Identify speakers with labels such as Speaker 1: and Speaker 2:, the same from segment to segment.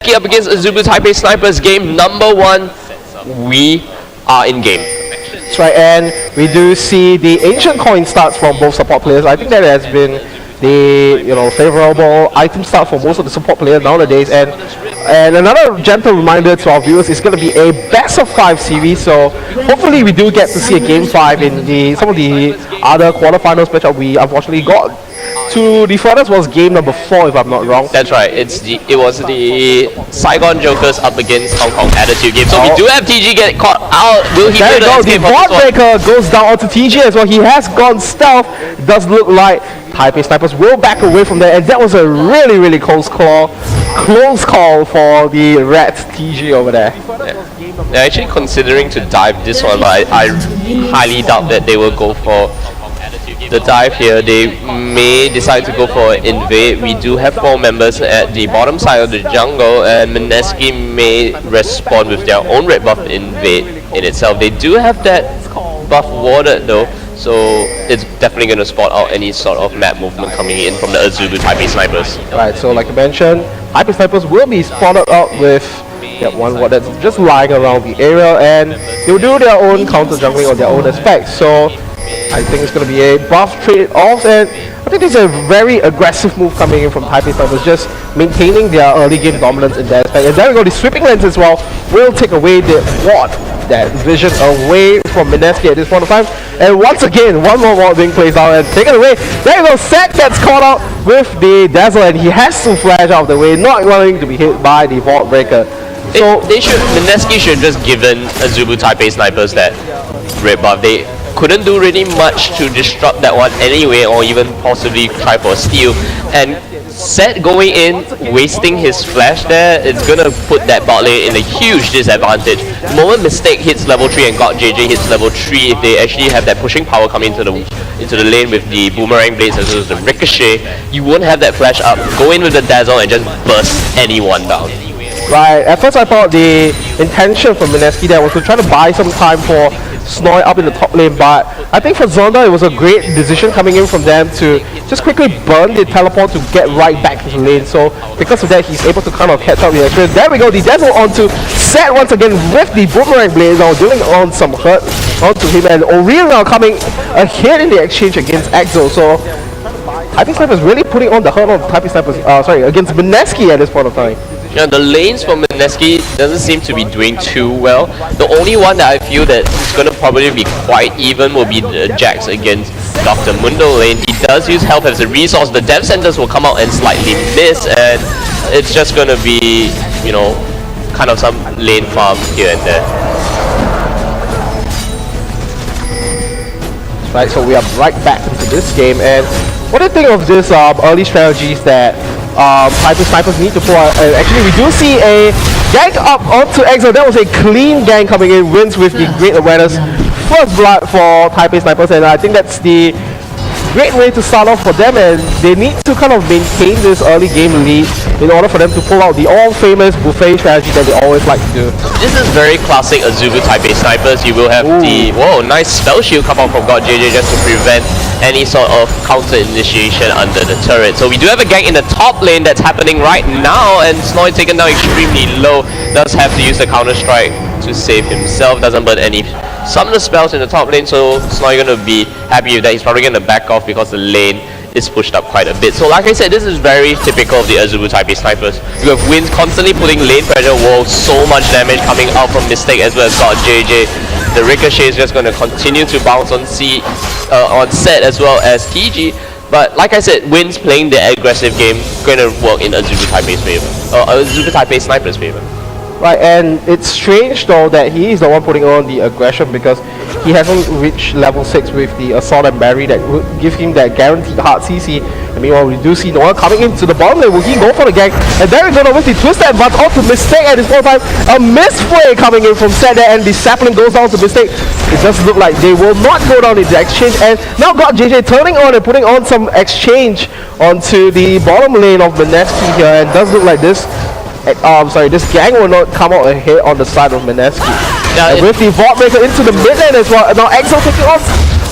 Speaker 1: Mineski up against Azubu Taipei Snipers, game number 1. We are in game.
Speaker 2: That's right, and we do see the ancient coin starts from both support players. I think that has been the favorable item start for most of the support players nowadays. And another gentle reminder to our viewers, it's going to be a best of 5 series, so hopefully we do get to see a game 5 in some of the other quarterfinals matchup. We unfortunately got to the furthest was game number 4, if I'm not wrong.
Speaker 1: That's right. It was the Saigon Jokers up against Hong Kong Attitude game. So we do have TG get caught out. Will he
Speaker 2: there you go. The board breaker goes down onto TG as well. He has gone stealth. It does look like Taipei Snipers will back away from there, and that was a really, really close call for the rat TG over there.
Speaker 1: Yeah. They're actually considering to dive this one, but I highly doubt that they will go for the dive here. They may decide to go for invade. We do have 4 members at the bottom side of the jungle, and Mineski may respond with their own red buff invade in itself. They do have that buff warded though, so it's definitely going to spot out any sort of map movement coming in from the Azubu Taipei Snipers.
Speaker 2: Right, so like I mentioned, Taipei Snipers will be spotted out with that one ward that's just lying around the area, and they'll do their own counter jungling on their own aspect. So I think it's going to be a buff trade-off, and I think this is a very aggressive move coming in from Taipei Snipers, just maintaining their early game dominance in that aspect. And there we go, the sweeping lens as well will take away the ward, that vision away from Mineski at this point of time. And once again, one more ward being placed out and taken away. There you go, Set gets caught out with the Dazzle, and he has to flash out of the way, not wanting to be hit by the Vault Breaker.
Speaker 1: So Mineski should have just given Azubu Taipei Snipers that red buff. They couldn't do really much to disrupt that one anyway, or even possibly try for a steal. And Set going in, wasting his flash there, it's gonna put that bot lane in a huge disadvantage. The moment Mistake hits level 3 and God JJ hits level 3, if they actually have that pushing power coming into the lane with the boomerang blades as well as the ricochet, you won't have that flash up. Go in with the Dazzle and just burst anyone down.
Speaker 2: Right, at first I thought the intention from Mineski there was to try to buy some time for Snoy up in the top lane, but I think for Zonda it was a great decision coming in from them to just quickly burn the teleport to get right back into the lane. So because of that, he's able to kind of catch up with the experience. There we go, the Dazzle onto Set once again with the boomerang blade now, dealing on some hurt onto him, and Orion now coming ahead in the exchange against Exo. So Taipei Snipers really putting on the hurt on Taipei Snipers, against Mineski at this point of time.
Speaker 1: Yeah, the lanes for Mineski doesn't seem to be doing too well. The only one that I feel that is going to probably be quite even will be the Jax against Dr. Mundo lane. He does use health as a resource. The dev centers will come out and slightly miss, and it's just going to be, kind of some lane farm here and there.
Speaker 2: Right, so we are right back into this game, and what do you think of this early strategies that Taipei Snipers need to pull out? And actually we do see a gank up onto Exo. That was a clean gank coming in, wins with the great awareness. First blood for Taipei Snipers, and I think that's the great way to start off for them, and they need to kind of maintain this early game lead in order for them to pull out the all-famous buffet strategy that they always like to do.
Speaker 1: This is very classic Azubu Taipei Snipers. You will have the nice spell shield come out from God JJ just to prevent any sort of counter initiation under the turret. So we do have a gank in the top lane that's happening right now, and Snoy taken down extremely low. Does have to use the counter strike to save himself. Doesn't burn any summoner spells in the top lane, so Snoy gonna be happy with that. He's probably gonna back off because the lane is pushed up quite a bit. So like I said, this is very typical of the Azubu Taipei Snipers. You have Wins constantly putting lane pressure walls, so much damage coming out from Mistake as well as God JJ. The ricochet is just going to continue to bounce on Set as well as TG. But like I said, Wins playing the aggressive game going to work in Azubu Taipei's favor, Azubu Taipei Snipers' favor.
Speaker 2: Right, and it's strange though that he is the one putting on the aggression, because he hasn't reached level 6 with the Assault and Barry that would give him that guaranteed hard CC. I mean, we do see Noah coming into the bottom lane. Will he go for the gank? And there we go with the twisted advance onto Mistake at this point of time. A misplay coming in from Set there, and the sapling goes down to Mistake. It does look like they will not go down in the exchange, and now got JJ turning on and putting on some exchange onto the bottom lane of Mineski here, and does look like this this gang will not come out ahead on the side of Mineski. And with the Vault Breaker into the mid lane as well. Now Exo taking off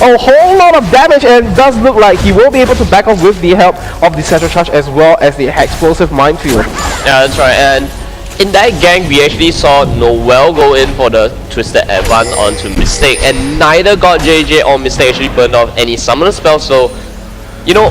Speaker 2: a whole lot of damage, and does look like he will be able to back off with the help of the Central Charge as well as the Explosive Minefield.
Speaker 1: Yeah, that's right. And in that gang, we actually saw Noel go in for the Twisted Advance onto Mistake, and neither God JJ or Mistake actually burned off any summoner spells, so, you know,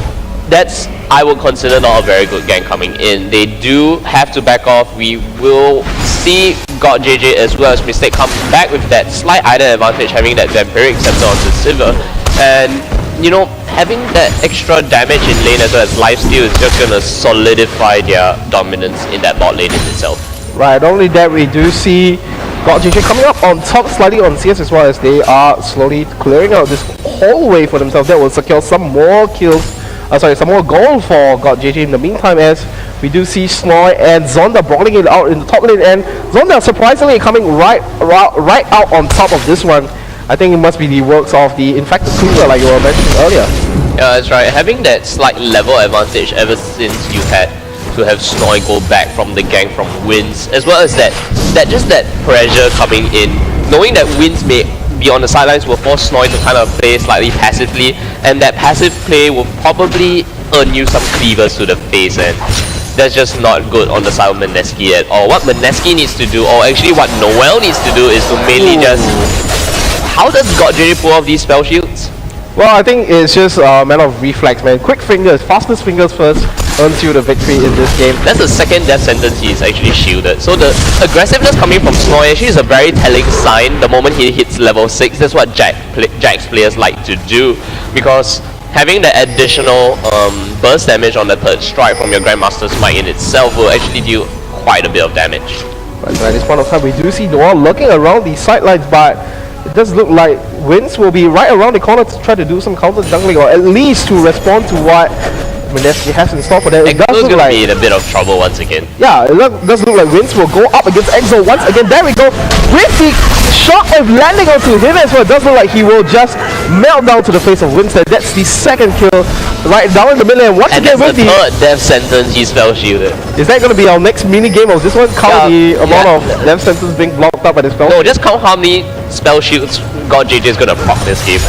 Speaker 1: that's, I would consider not a very good gang coming in. They do have to back off. We will see God JJ as well as Mistake come back with that slight item advantage, having that Vampiric Scepter onto Silver, and, you know, having that extra damage in lane as well as lifesteal is just gonna solidify their dominance in that bot lane in itself.
Speaker 2: Right, not only that, we do see God JJ coming up on top slightly on CS as well, as they are slowly clearing out this whole way for themselves. That will secure some more kills, some more gold for God JJ in the meantime, as we do see Snoy and Zonda brawling it out in the top lane, and Zonda surprisingly coming right out on top of this one. I think it must be the works of the Infected Cruiser like you were mentioning earlier.
Speaker 1: Yeah, that's right. Having that slight level advantage ever since you had to have Snoy go back from the gang from Wins, as well as that pressure coming in, knowing that Wins may be on the sidelines will force Snoy to kind of play slightly passively, and that passive play will probably earn you some cleavers to the face, and that's just not good on the side of Mineski at all. What Mineski needs to do, or actually what Noel needs to do, is to mainly just... How does God JJ pull off these spell shields?
Speaker 2: Well, I think it's just a matter of reflex, man. Quick fingers, fastest fingers first earns you the victory in this game.
Speaker 1: That's the second death sentence he's actually shielded. So the aggressiveness coming from Snoy actually is a very telling sign the moment he hits level 6. That's what Jax players like to do, because having the additional burst damage on the third strike from your Grandmaster's Might in itself will actually deal quite a bit of damage.
Speaker 2: Right, so at this point of time, we do see Noah looking around the sidelines, but it does look like Wins will be right around the corner to try to do some counter jungling, or at least to respond to what Mineski has in store for them. It does look
Speaker 1: gonna
Speaker 2: like
Speaker 1: be in a bit of trouble once again.
Speaker 2: Yeah, it does look like Wins will go up against Exo once again. There we go. With the shockwave landing onto him as well, it does look like he will just melt down to the face of Winston. That's the second kill right down in the middle, and once again with the
Speaker 1: third death sentence he spell shielded.
Speaker 2: Is that going to be our next mini game of this one? Count the amount of death sentence being blocked up by the spell?
Speaker 1: No, just count how many spell shields God JJ is going to proc this game.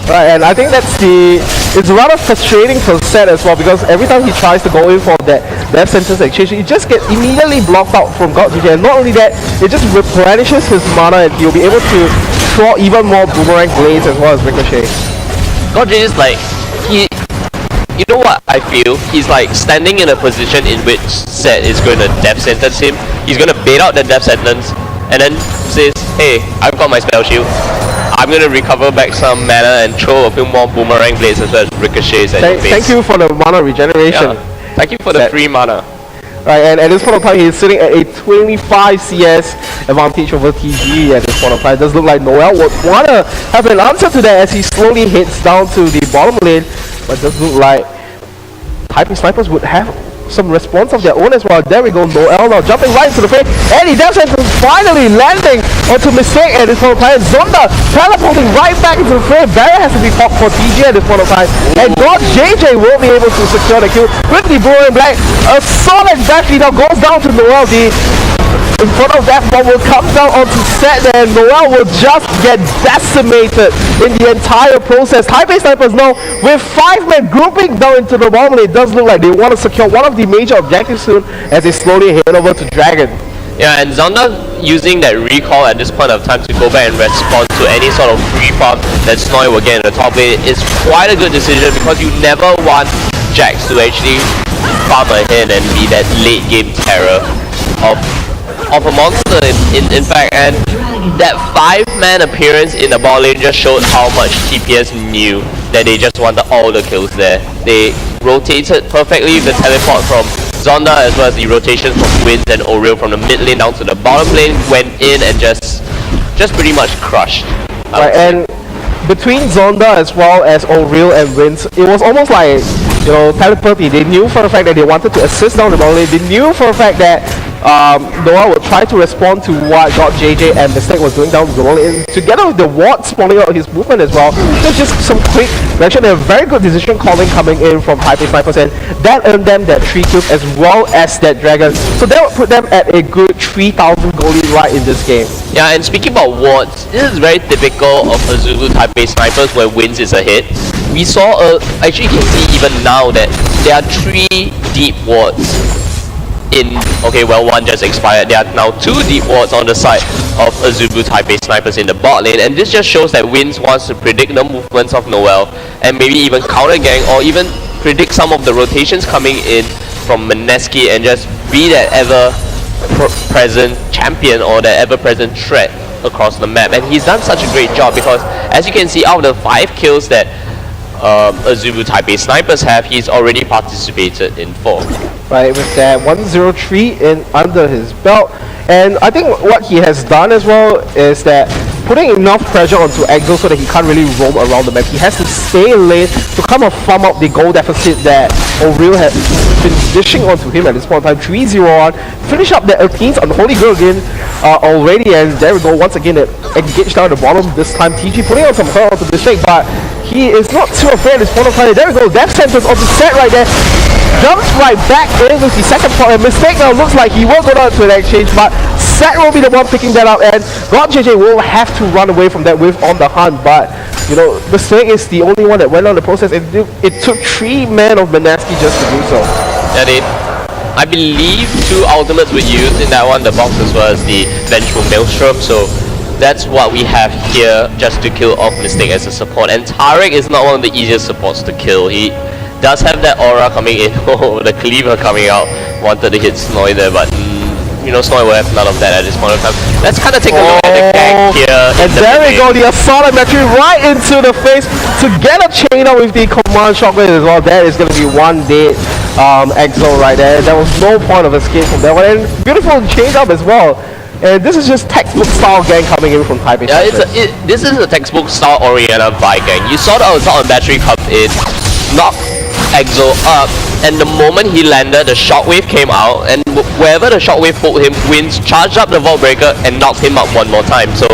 Speaker 2: Right, and I think it's rather frustrating for Seth as well, because every time he tries to go in for that death sentence exchange, he just gets immediately blocked out from God JJ, and not only that, it just replenishes his mana, and he'll be able to throw even more boomerang blades as well as ricochet.
Speaker 1: God JJ is like, you know what I feel? He's like standing in a position in which Seth is going to death sentence him. He's going to bait out the death sentence, and then says, hey, I've got my spell shield. I'm going to recover back some mana and throw a few more boomerang blades as well as ricochets at your face.
Speaker 2: Thank you for the mana regeneration.
Speaker 1: Yeah. Thank you for the free mana.
Speaker 2: Right, and at this point of time, he's sitting at a 25 CS advantage over TG at this point of time. It does look like Noel would want to have an answer to that as he slowly heads down to the bottom lane, but it does look like Taipei Snipers would have some response of their own as well. There we go, Noel now jumping right into the frame, and he does it, finally landing onto Mistake at this point of time. Zonda teleporting right back into the frame. Barrier has to be popped for TG at this point of time, and God JJ will be able to secure the kill with the blue and black. A solid dash lead now goes down to Noel. In front of that bomb will come down onto Seth, and Noel will just get decimated in the entire process. Taipei Snipers now with 5 men grouping down into the bomb, and it does look like they want to secure one of the major objectives soon as they slowly head over to Dragon.
Speaker 1: Yeah, and Zonda using that recall at this point of time to go back and respond to any sort of free farm that Snoy will get in the top lane is quite a good decision, because you never want Jax to actually farm ahead and be that late game terror of a monster in fact, and that 5-man appearance in the bot lane just showed how much TPS knew that they just wanted all the kills there. They rotated perfectly with the teleport from Zonda as well as the rotations from Wins and Oriel from the mid lane down to the bottom lane, went in and just pretty much crushed.
Speaker 2: Right, and between Zonda as well as Oriel and Wins, it was almost like, you know, telepathy. They knew for a fact that they wanted to assist down the bottom lane. They knew for a fact that Noah would try to respond to what God JJ and Mistake was doing down the lane, together with the ward spawning out his movement as well. There's just some quick reaction and very good decision calling coming in from Taipei Snipers, and that earned them that 3 kills as well as that dragon. So that would put them at a good 3,000 gold right in this game.
Speaker 1: Yeah, and speaking about wards, this is very typical of Azubu Taipei Snipers where Wins is ahead. We saw actually you can see even now that there are 3 deep wards okay, well, one just expired. There are now 2 deep wards on the side of Azubu Taipei snipers in the bot lane, and this just shows that Wins wants to predict the movements of Noel and maybe even counter gang or even predict some of the rotations coming in from Mineski and just be that ever-present champion or that ever-present threat across the map. And he's done such a great job because, as you can see, out of the 5 kills that Azubu Taipei snipers have, he's already participated in 4.
Speaker 2: Right, with that 103 in under his belt. And I think what he has done as well is that putting enough pressure onto Exo so that he can't really roam around the map. He has to stay in lane to kind of farm up the goal deficit that O'Reilly has been dishing onto him at this point in time. 3-0 on. Finish up the Athenes on Holy Grail again already, and there we go, once again engaged down at the bottom. This time TG putting on some hurt onto the shake, but he is not too afraid at this point of time. There we go, death sentence on the set right there. Jumps right back in with the second point. A mistake now, looks like he will go down to an exchange, but Set will be the one picking that up, and God JJ will have to run away from that with on the hunt. But you know, Mistake is the only one that went on the process. It took 3 men of Mineski just to do so.
Speaker 1: I believe 2 ultimates were used in that one, the box as well as the Vengeful Maelstrom, so that's what we have here just to kill off Mistake as a support. And Tarek is not one of the easiest supports to kill. He does have that aura coming in. Oh, the cleaver coming out. Wanted to hit Snoy there, but you know, Snoy will have none of that at this point of time. Let's kind of take a look at the gang here.
Speaker 2: And there we go, the assault entry right into the face to get a chain out with the command shockwave as well. That is going to be 1 dead Exo right there. There was no point of escape from that one. And beautiful chain up as well. And this is just textbook style gang coming in from Taipei.
Speaker 1: Yeah, this is a textbook style Oriana Vi gang. You saw the assault and battery come in, knock Exo up, and the moment he landed, the shockwave came out, and wherever the shockwave pulled him, Wins charged up the Vault Breaker and knocked him up one more time. So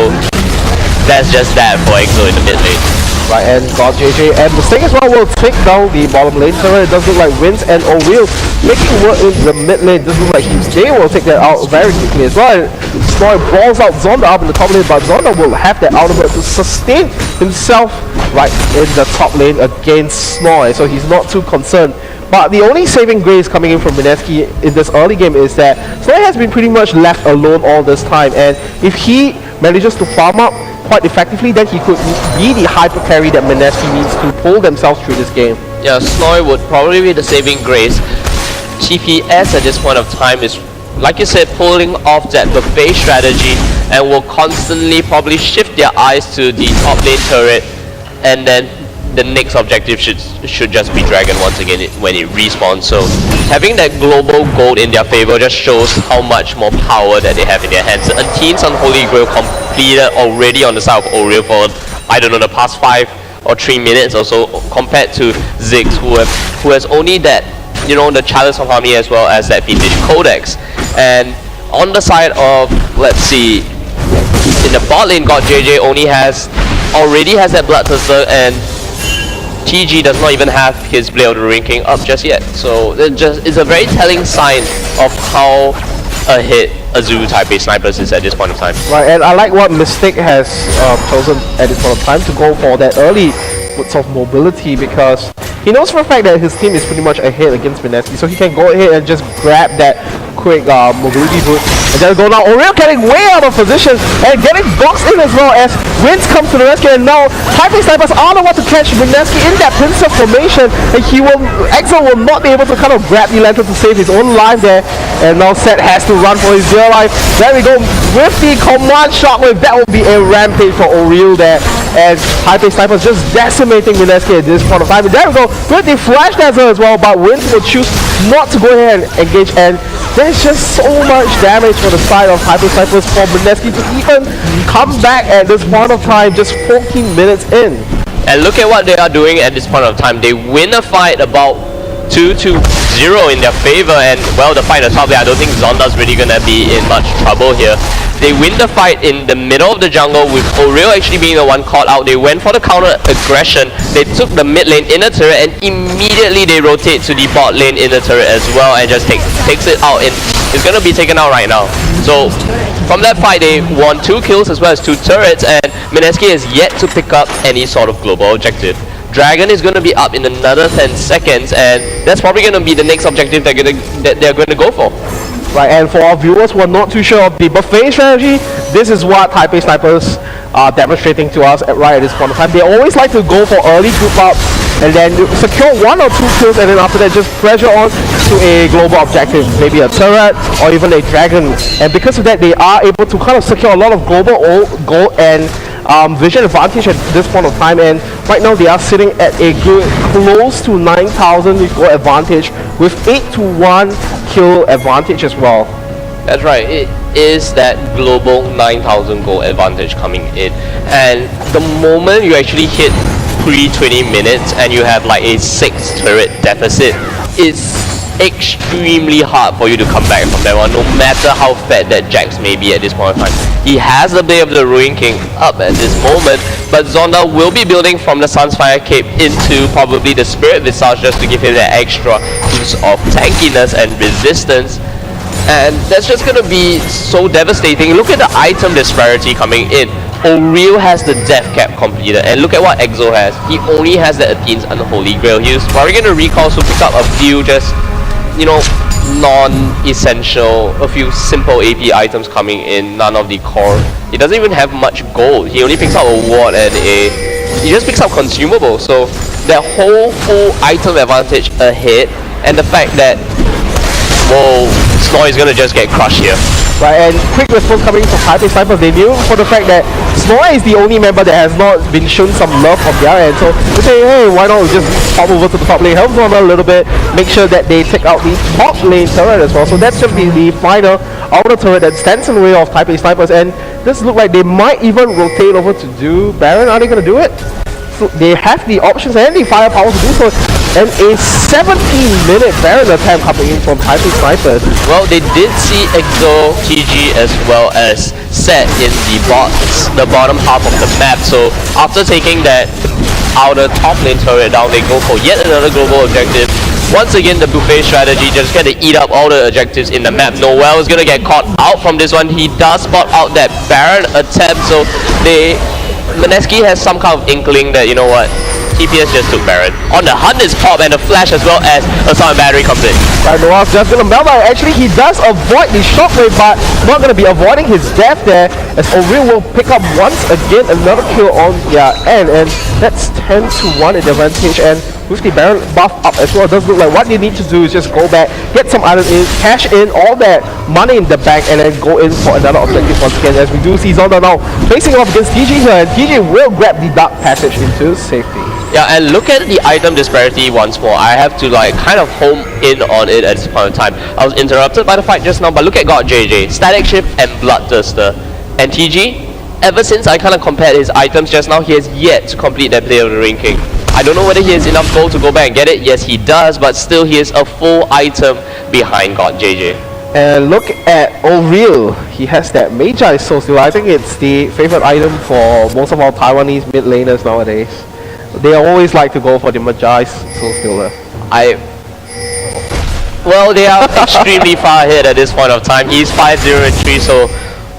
Speaker 1: that's just that for Exo in the mid lane.
Speaker 2: Right, and God JJ and Mistake as well will take down the bottom lane. So it does look like Wins and O'Reilly making work in the mid lane. Does look like they will take that out very quickly as well. Snoy balls out Zonda up in the top lane, but Zonda will have that ultimate to sustain himself right in the top lane against Snoy. So he's not too concerned. But the only saving grace coming in from Mineski in this early game is that Snoy has been pretty much left alone all this time, and if he manages to farm up quite effectively, then he could be the hyper carry that Mineski needs to pull themselves through this game.
Speaker 1: Yeah, Snoy would probably be the saving grace. TPS at this point of time is, like you said, pulling off that buffet strategy and will constantly probably shift their eyes to the top lane turret, and then the next objective should just be Dragon once again when it respawns. So having that global gold in their favor just shows how much more power that they have in their hands. Athenes on Holy Grail completed already on the side of Oriel for, I don't know, the past 5 or 3 minutes or so, compared to Ziggs who has only that, you know, the Chalice of Harmony as well as that Vintage Codex. And on the side of, let's see, in the bot lane, God JJ already has that Bloodthirster, and TG does not even have his Blade of the Ring King up just yet. So it's a very telling sign of how ahead Azubu Taipei snipers is at this point of time.
Speaker 2: Right, and I like what Mistake has chosen at this point of time to go for that early sort of mobility, because he knows for a fact that his team is pretty much ahead against Mineski, so he can go ahead and just grab that quick mobility boost. And there we go now, Oriel getting way out of position and getting boxed in as well as Wins comes to the rescue, and now Taipei snipers are the one to catch Mineski in that pincer formation, and Exo will not be able to kind of grab the lantern to save his own life there, and now Set has to run for his dear life. There we go, with the command shockwave, that will be a rampage for Oriel there, and Taipei snipers just decimating Mineski at this point of time. And there we go, with the flash dancer as well, but Wins will choose not to go ahead and engage, and there's just so much damage for the side of Taipei snipers for Mineski to even come back at this point of time, just 14 minutes in.
Speaker 1: And look at what they are doing at this point of time. They win a fight about 2-0 in their favor, and well, the fight at the top there, I don't think Zonda's really gonna be in much trouble here. They win the fight in the middle of the jungle with Oriel actually being the one caught out. They went for the counter aggression. They took the mid lane inner turret, and immediately they rotate to the bot lane inner turret as well, and just takes it out, and it's gonna be taken out right now. So from that fight, they won 2 kills as well as 2 turrets, and Mineski has yet to pick up any sort of global objective. Dragon is going to be up in another 10 seconds, and that's probably going to be the next objective they're going to go for.
Speaker 2: Right, and for our viewers who are not too sure of the buffet strategy, this is what Taipei Snipers are demonstrating to us right at this point of time. They always like to go for early group up and then secure 1 or 2 kills, and then after that just pressure on to a global objective, maybe a turret or even a dragon. And because of that, they are able to kind of secure a lot of global gold and vision advantage at this point of time, and right now they are sitting at a good close to 9,000 gold advantage with 8 to 1 kill advantage as well.
Speaker 1: That's right, it is that global 9,000 gold advantage coming in, and the moment you actually hit pre-20 minutes and you have like a 6 turret deficit, it's extremely hard for you to come back from that one, no matter how fat that Jax may be at this point in time. He has the Blade of the Ruin King up at this moment, but Zonda will be building from the Sunfire Cape into probably the Spirit Visage just to give him that extra boost of tankiness and resistance. And that's just gonna be so devastating. Look at the item disparity coming in. O'Reilly has the Death Cap completed, and look at what Exo has. He only has the Athene's Unholy Grail. He was probably gonna recall, so pick up a few just, you know, non-essential, a few simple AP items coming in, none of the core. He doesn't even have much gold. He only picks up a ward and he just picks up consumables. So that whole full item advantage ahead, and the fact that, whoa, Snore is gonna just get crushed here.
Speaker 2: Right, and quick response coming from Taipei Snipers. They knew for the fact that Snore is the only member that has not been shown some love from their end. So they say, hey, why not we just pop over to the top lane, help Zonda a little bit, make sure that they take out the top lane turret as well. So that's just the final outer turret that stands in the way of Taipei Snipers. And this look like they might even rotate over to do Baron. Are they going to do it? So they have the options and the firepower to do so. And a 17-minute Baron attempt coming in from Taipei Snipers.
Speaker 1: Well, they did see Exo, TG, as well as Set in the bottom half of the map. So after taking that outer top lane turret down, they go for yet another global objective. Once again, the buffet strategy, just gonna eat up all the objectives in the map. Noel is gonna get caught out from this one. He does spot out that Baron attempt, so Mineski has some kind of inkling that, you know what, TPS just took Baron. On the hunt is Pop and the flash as well as Assault and Battery comes in.
Speaker 2: Right, Noah's just gonna melt out. Actually, he does avoid the shockwave, but not gonna be avoiding his death there, as O'Reilly will pick up once again another kill on their end, and that's 10 to 1 advantage. And with the Baron buff up as well, it does look like what they need to do is just go back, get some items in, cash in all that money in the bank, and then go in for another objective once again, as we do see Zonda now facing off against TG here, and TG will grab the Dark Passage into safety.
Speaker 1: Yeah, and look at the item disparity once more. I have to like kind of home in on it at this point in time. I was interrupted by the fight just now, but look at God JJ, Static Shift and Bloodthirster. And TG, ever since I kind of compared his items just now, he has yet to complete that Blade of the Ruin King. I don't know whether he has enough gold to go back and get it. Yes, he does, but still he is a full item behind God JJ.
Speaker 2: And look at O'Reilly. He has that Magi Soul Stealer. I think it's the favorite item for most of our Taiwanese mid laners nowadays. They always like to go for the Magi Soul Stealer.
Speaker 1: Well, they are extremely far ahead at this point of time. He's 5-0-3, so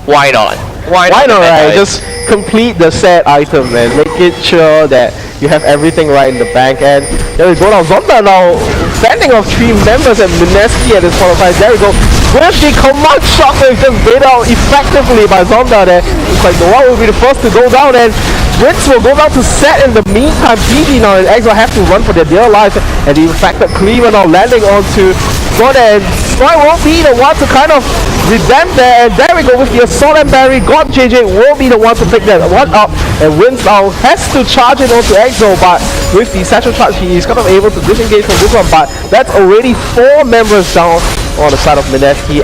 Speaker 1: why not? Why not,
Speaker 2: right? Just complete the set item, man. Make it sure that you have everything right in the bank. And there we go now. Zonda now standing of 3 members and Mineski at this point of time. There we go. With the command shockwave just bait out effectively by Zonda there. Looks like Noah will be the first to go down, and Brits will go down to Set in the meantime. PG now and Exo have to run for their dear lives, and the infected Cleaver now landing onto Zonda, and Snoy won't be the one to kind of redemp there, and there we go with the Assault and Battery. God JJ will be the one to pick that one up, and Wins now has to charge it onto Exo, but with the Satchel Charge he is kind of able to disengage from this one, but that's already 4 members down on the side of Mineski.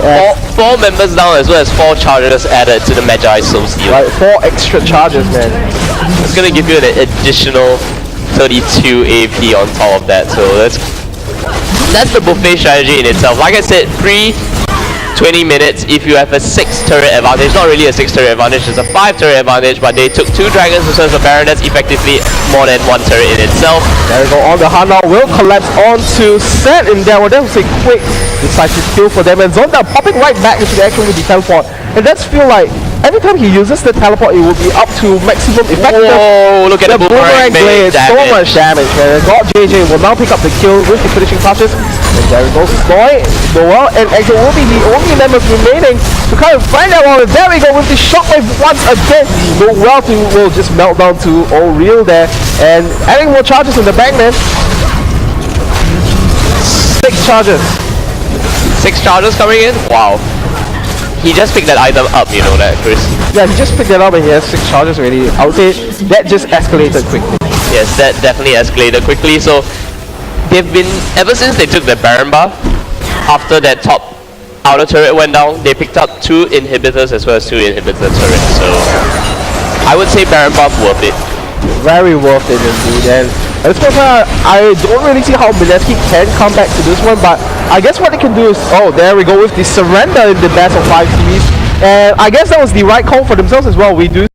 Speaker 1: Four members down as well as 4 charges added to the Magi Soul Stealer.
Speaker 2: Right, 4 extra charges, man.
Speaker 1: It's gonna give you an additional 32 AP on top of that, so that's the buffet strategy in itself. Like I said, 20 minutes if you have a 6 turret advantage. Not really a 6 turret advantage, it's a 5 turret advantage, but they took 2 dragons versus a Baron. That's effectively more than 1 turret in itself.
Speaker 2: There we go, on the hunt now will collapse onto Set in there. Well, that was a quick decisive kill for them, and Zonda popping right back into the action with the teleport. And that's feel like every time he uses the teleport, it will be up to maximum effective.
Speaker 1: Whoa, look at the boomerang
Speaker 2: blade, so
Speaker 1: damage.
Speaker 2: much damage, man. God JJ will now pick up the kill with the finishing touches. And there goes Noel, and Exo will be the only members remaining to kind of find out. Well, there we go with the shockwave once again. Noel will just melt down to all real there, and adding more charges in the back, man. 6 charges.
Speaker 1: 6 charges coming in? Wow. He just picked that item up, you know that, Chris?
Speaker 2: Yeah, he just picked it up and he has 6 charges already. I would say that just escalated quickly.
Speaker 1: Yes, that definitely escalated quickly. So they've been, ever since they took the Baron buff, after that top outer turret went down, they picked up 2 inhibitors as well as 2 inhibitor turrets. So I would say Baron buff worth it.
Speaker 2: Very worth it indeed. And at this point, I don't really see how Mineski can come back to this one, but I guess what they can do is, oh, there we go with the surrender in the best of 5 series. And I guess that was the right call for themselves as well. We do